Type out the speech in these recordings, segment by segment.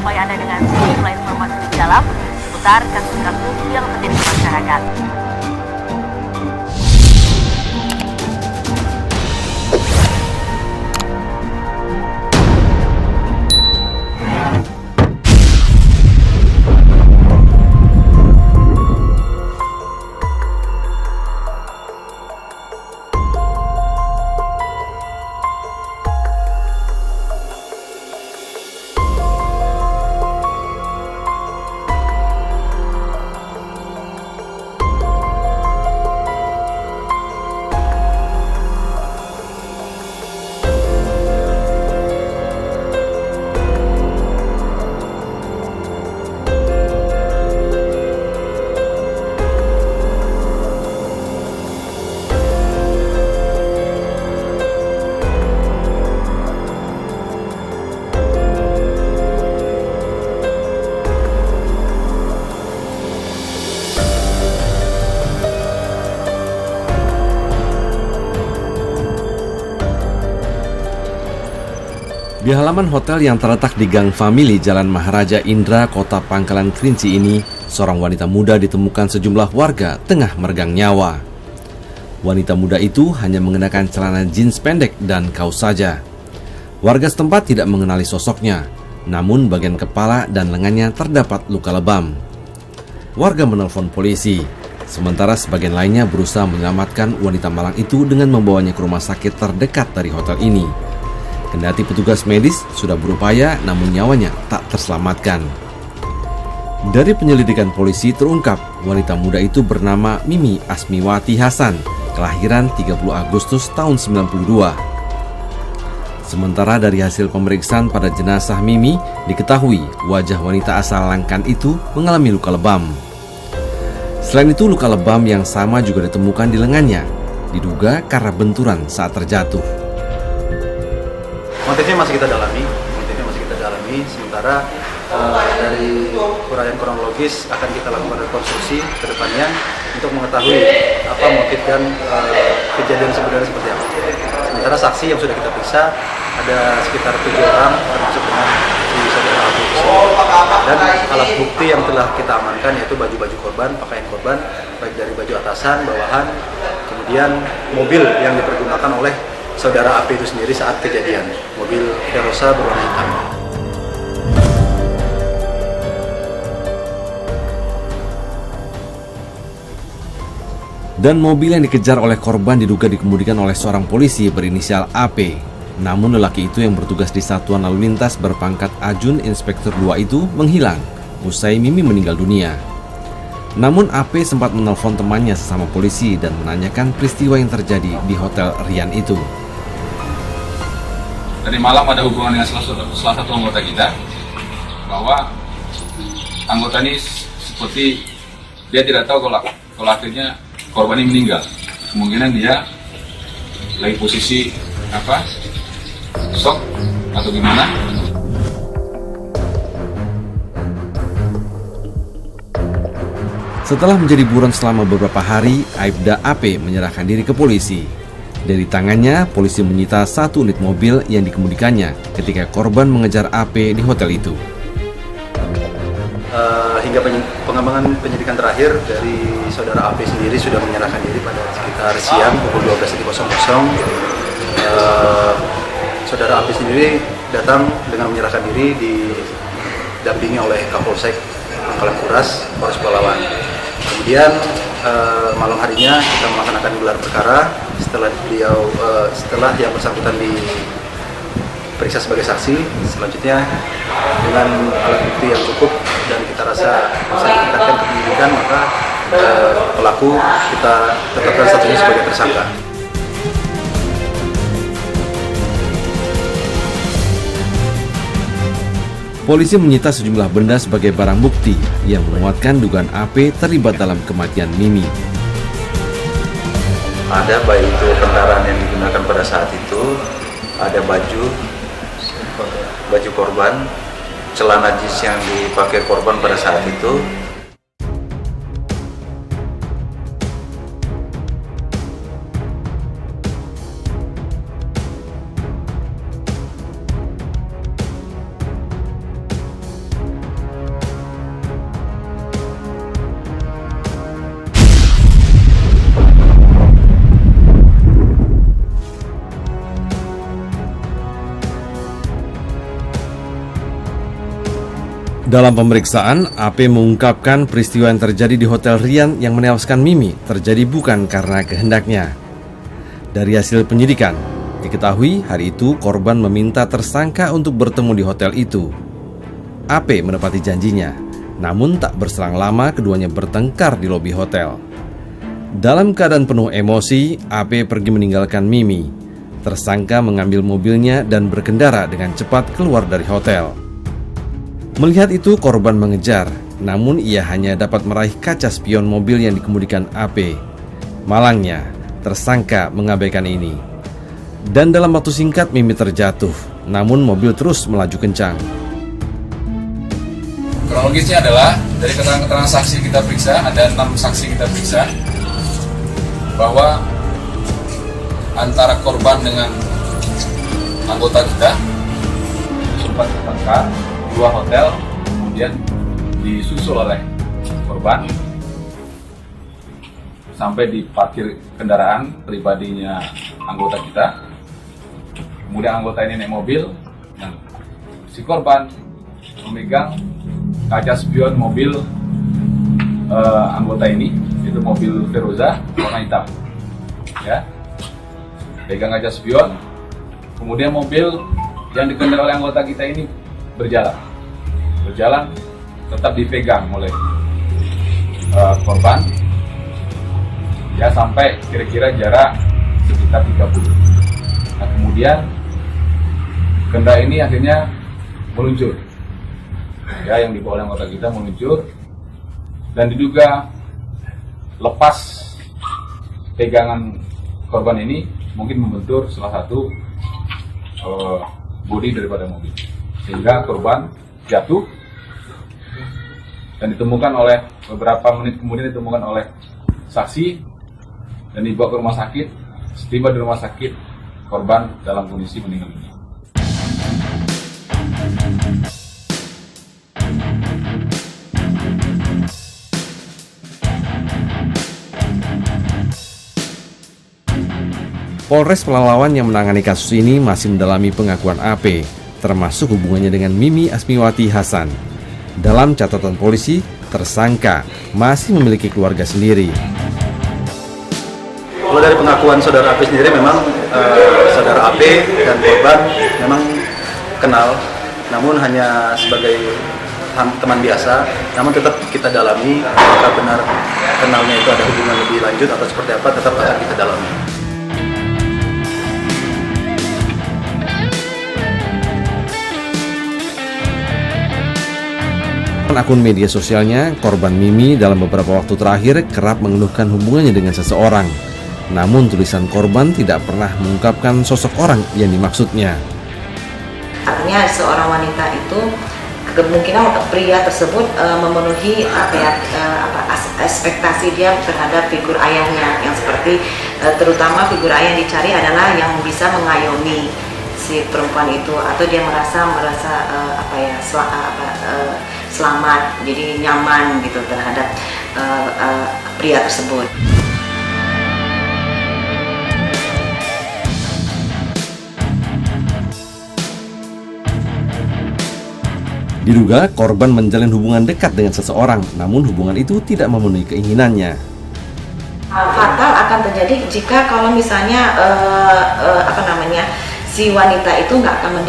supaya Anda dengan sejumlah informasi lebih dalam seputar kasus-kasus yang terjadi di masyarakat. Di halaman hotel yang terletak di Gang Famili, Jalan Maharaja Indra, Kota Pangkalan Kerinci ini, seorang wanita muda ditemukan sejumlah warga tengah meregang nyawa. Wanita muda itu hanya mengenakan celana jeans pendek dan kaos saja. Warga setempat tidak mengenali sosoknya, namun bagian kepala dan lengannya terdapat luka lebam. Warga menelpon polisi, sementara sebagian lainnya berusaha menyelamatkan wanita malang itu dengan membawanya ke rumah sakit terdekat dari hotel ini. Kendati petugas medis sudah berupaya, namun nyawanya tak terselamatkan. Dari penyelidikan polisi terungkap, wanita muda itu bernama Mimi Asmiwati Hasan, kelahiran 30 Agustus tahun 92. Sementara dari hasil pemeriksaan pada jenazah Mimi, diketahui wajah wanita asal Langkan itu mengalami luka lebam. Selain itu, luka lebam yang sama juga ditemukan di lengannya, diduga karena benturan saat terjatuh. Motifnya masih kita dalami, sementara dari uraian kronologis akan kita lakukan rekonstruksi ke depannya untuk mengetahui apa motif dan kejadian sebenarnya seperti apa. Sementara saksi yang sudah kita periksa ada sekitar 7 orang, termasuk dengan si saudara Abu dan alat bukti yang telah kita amankan yaitu baju-baju korban, pakaian korban, baik dari baju atasan, bawahan, kemudian mobil yang dipergunakan oleh saudara AP itu sendiri saat kejadian, mobil Verosa berwarna hitam. Dan mobil yang dikejar oleh korban diduga dikemudikan oleh seorang polisi berinisial AP. Namun lelaki itu yang bertugas di Satuan Lalu Lintas berpangkat Ajun Inspektur 2 itu menghilang usai Mimi meninggal dunia. Namun AP sempat menelpon temannya sesama polisi dan menanyakan peristiwa yang terjadi di Hotel Rian itu. Tadi malam ada hubungan dengan salah satu anggota kita, bahwa anggota ini seperti dia tidak tahu kalau akhirnya korban ini meninggal. Kemungkinan dia lagi posisi shock atau gimana. Setelah menjadi buron selama beberapa hari, Aibda AP menyerahkan diri ke polisi. Dari tangannya, polisi menyita 1 unit mobil yang dikemudikannya ketika korban mengejar AP di hotel itu. Hingga pengembangan penyidikan terakhir dari saudara AP sendiri sudah menyerahkan diri pada sekitar siang pukul 12.00. Saudara AP sendiri datang dengan menyerahkan diri didampingi oleh Kapolsek Pangkalan Kuras, Polres Palawan. Kemudian malam harinya kita melaksanakan gelar perkara setelah yang bersangkutan diperiksa sebagai saksi. Selanjutnya dengan alat bukti yang cukup dan kita rasa bisa ditingkatkan ke penyidikan, maka pelaku kita tetapkan statusnya sebagai tersangka. Polisi menyita sejumlah benda sebagai barang bukti yang menguatkan dugaan AP terlibat dalam kematian Mimi. Ada baik itu kendaraan yang digunakan pada saat itu, ada baju korban, celana jeans yang dipakai korban pada saat itu. Dalam pemeriksaan, AP mengungkapkan peristiwa yang terjadi di Hotel Rian yang menewaskan Mimi terjadi bukan karena kehendaknya. Dari hasil penyidikan, diketahui hari itu korban meminta tersangka untuk bertemu di hotel itu. AP menepati janjinya, namun tak berselang lama keduanya bertengkar di lobi hotel. Dalam keadaan penuh emosi, AP pergi meninggalkan Mimi. Tersangka mengambil mobilnya dan berkendara dengan cepat keluar dari hotel. Melihat itu, korban mengejar, namun ia hanya dapat meraih kaca spion mobil yang dikemudikan AP. Malangnya, tersangka mengabaikan ini. Dan dalam waktu singkat Mimi terjatuh, namun mobil terus melaju kencang. Kronologisnya adalah dari keterangan saksi kita periksa, ada 6 saksi kita periksa, bahwa antara korban dengan anggota kita sempat bertengkar di dua hotel, kemudian disusul oleh korban sampai di parkir kendaraan pribadinya anggota kita. Kemudian anggota ini naik mobil dan si korban memegang kaca spion mobil anggota ini, itu mobil Veroza warna hitam, ya, pegang kaca spion. Kemudian mobil yang dikendarai oleh anggota kita ini berjalan tetap dipegang oleh korban, ya, sampai kira-kira jarak sekitar 30. Nah, kemudian kendaraan ini akhirnya meluncur, ya, yang dibawa oleh anggota kita meluncur dan diduga lepas pegangan korban ini mungkin membentur salah satu bodi daripada mobil, sehingga korban jatuh dan ditemukan oleh beberapa menit kemudian ditemukan oleh saksi dan dibawa ke rumah sakit. Setiba di rumah sakit, korban dalam kondisi meninggal dunia. Polres Pelalawan yang menangani kasus ini masih mendalami pengakuan AP, termasuk hubungannya dengan Mimi Asmiwati Hasan. Dalam catatan polisi, tersangka masih memiliki keluarga sendiri. Kalau dari pengakuan saudara AP sendiri, memang saudara AP dan korban memang kenal, namun hanya sebagai teman biasa. Namun tetap kita dalami apakah benar kenalnya itu ada hubungan lebih lanjut atau seperti apa, tetap akan kita dalami. Akun media sosialnya, korban Mimi dalam beberapa waktu terakhir kerap mengeluhkan hubungannya dengan seseorang. Namun tulisan korban tidak pernah mengungkapkan sosok orang yang dimaksudnya. Artinya seorang wanita itu kemungkinan pria tersebut memenuhi ekspektasi dia terhadap figur ayahnya, yang seperti terutama figur ayah yang dicari adalah yang bisa mengayomi si perempuan itu, atau dia merasa selamat, jadi nyaman gitu terhadap pria tersebut. Diduga korban menjalin hubungan dekat dengan seseorang, namun hubungan itu tidak memenuhi keinginannya. Fatal akan terjadi jika kalau misalnya si wanita itu nggak akan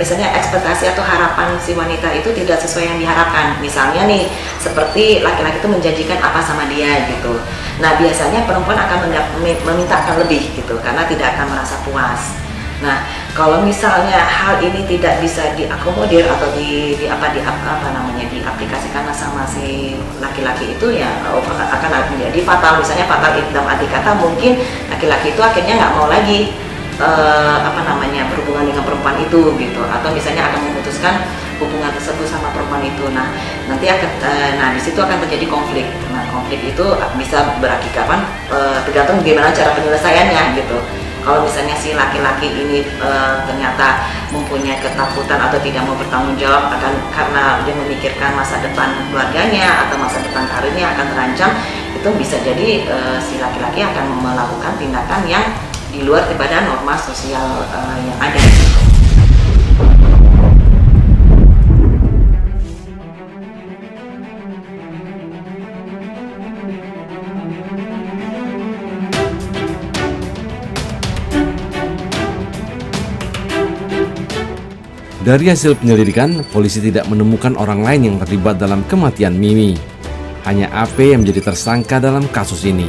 misalnya ekspektasi atau harapan si wanita itu tidak sesuai yang diharapkan. Misalnya nih, seperti laki-laki itu menjanjikan apa sama dia gitu. Nah, biasanya perempuan akan memintakan lebih gitu karena tidak akan merasa puas. Nah, kalau misalnya hal ini tidak bisa diakomodir atau diaplikasikan sama si laki-laki itu, ya akan menjadi fatal. Misalnya fatal dalam arti kata mungkin laki-laki itu akhirnya nggak mau lagi berhubungan dengan perempuan itu gitu, atau misalnya akan memutuskan hubungan tersebut sama perempuan itu. Nah, nanti di situ akan terjadi konflik. Nah, konflik itu bisa berakibat tergantung bagaimana cara penyelesaiannya gitu. Kalau misalnya si laki-laki ini ternyata mempunyai ketakutan atau tidak mau bertanggung jawab karena dia memikirkan masa depan keluarganya atau masa depan karirnya akan terancam, itu bisa jadi si laki-laki akan melakukan tindakan yang di luar daripada norma sosial yang ada. Dari hasil penyelidikan, polisi tidak menemukan orang lain yang terlibat dalam kematian Mimi. Hanya AP yang menjadi tersangka dalam kasus ini.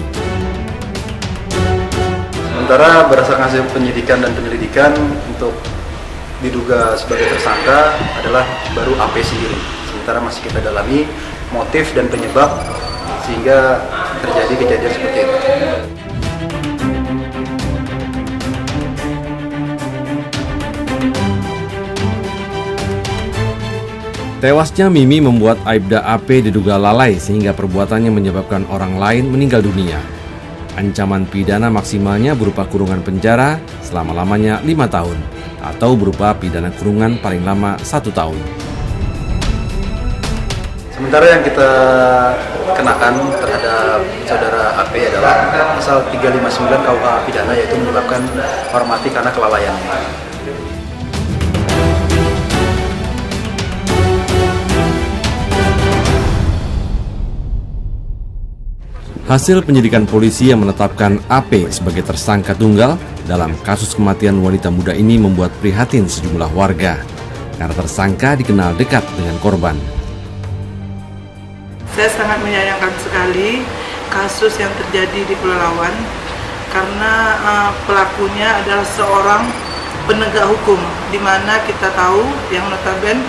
Sementara berdasarkan hasil penyidikan dan penyelidikan untuk diduga sebagai tersangka adalah baru AP sendiri. Sementara masih kita dalami motif dan penyebab sehingga terjadi kejadian seperti itu. Tewasnya Mimi membuat Aibda AP diduga lalai sehingga perbuatannya menyebabkan orang lain meninggal dunia. Ancaman pidana maksimalnya berupa kurungan penjara selama-lamanya 5 tahun atau berupa pidana kurungan paling lama 1 tahun. Sementara yang kita kenakan terhadap saudara AP adalah pasal 359 KUH pidana, yaitu menyebabkan orang mati karena kelalaian. Hasil penyidikan polisi yang menetapkan AP sebagai tersangka tunggal dalam kasus kematian wanita muda ini membuat prihatin sejumlah warga karena tersangka dikenal dekat dengan korban. Saya sangat menyayangkan sekali kasus yang terjadi di Pulau Lawan karena pelakunya adalah seorang penegak hukum, di mana kita tahu yang notabene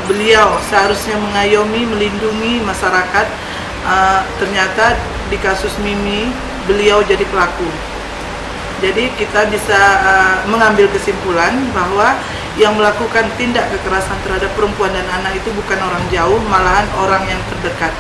beliau seharusnya mengayomi, melindungi masyarakat. Ternyata di kasus Mimi beliau jadi pelaku. Jadi kita bisa mengambil kesimpulan bahwa yang melakukan tindak kekerasan terhadap perempuan dan anak itu bukan orang jauh, malahan orang yang terdekat.